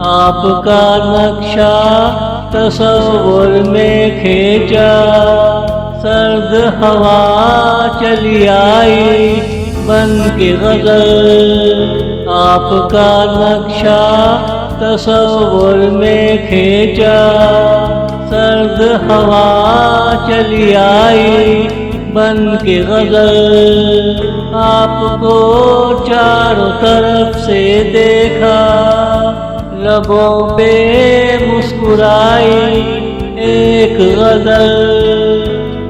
آپ کا نقشہ تصور میں کھینچا، سرد ہوا چلی آئی بن کے غزل۔ آپ کا نقشہ تصور میں کھینچا، سرد ہوا چلی آئی بن کے غزل۔ آپ کو چاروں طرف سے دیکھا، لبوں پہ مسکرائی ایک غزل۔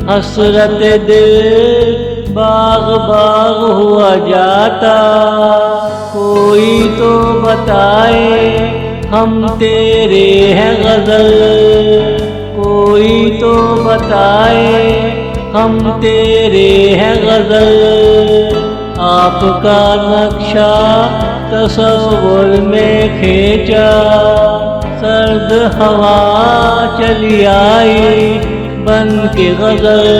حسرت دل باغ باغ ہوا جاتا، کوئی تو بتائے ہم تیرے ہیں غزل، کوئی تو بتائے ہم تیرے ہیں غزل۔ آپ کا نقشہ تصور میں کھینچا، سرد ہوا چلی آئی بن کے غزل۔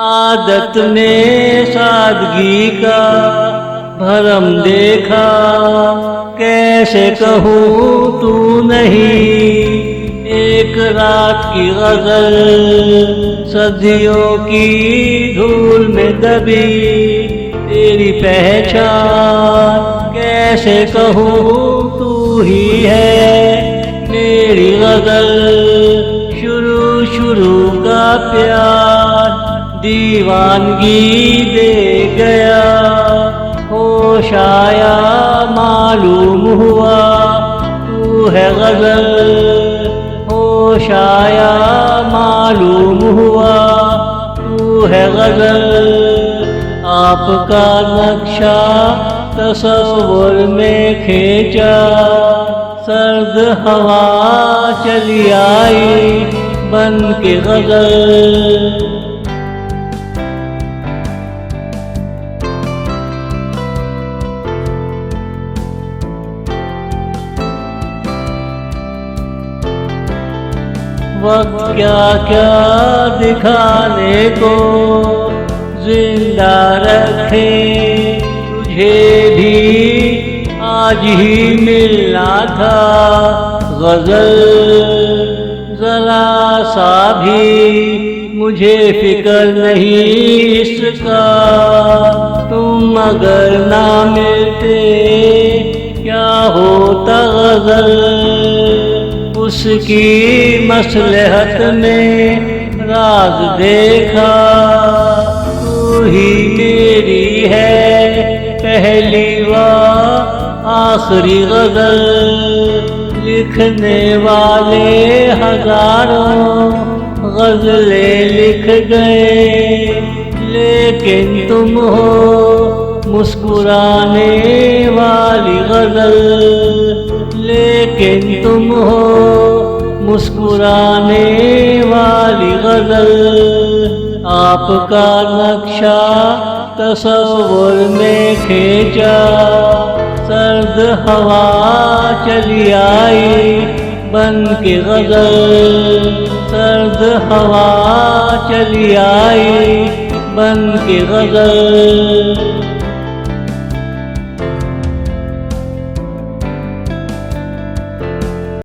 عادت نے سادگی کا بھرم دیکھا، کیسے کہوں تو نہیں ایک رات کی غزل۔ صدیوں کی دھول میں دبی تیری پہچان، کیسے کہوں تو ہی ہے میری غزل۔ شروع کا پیار دیوانگی دے گیا، ہوش آیا معلوم ہوا تو ہے غزل، ہوش آیا معلوم ہوا تو ہے غزل۔ آپ کا نقشہ تصور میں کھینچا، سرد ہوا چلی آئی بن کے غزل۔ وقت کیا کیا دکھانے کو زندہ رکھے، تجھے بھی آج ہی ملنا تھا غزل۔ ذرا سا بھی مجھے فکر نہیں اس کا، تم اگر نہ ملتے کیا ہوتا غزل۔ اس کی مصلحت میں راز دیکھا، تو ہی میری ہے پہلی و آخری غزل۔ لکھنے والے ہزاروں غزلیں لکھ گئے، لیکن تم ہو مسکرانے والی غزل، لیکن تم ہو مسکرانے والی غزل۔ آپ کا نقشہ تصور میں کھینچا، سرد ہوا چلی آئی بن کے غزل، سرد ہوا چلی آئی بن کے غزل۔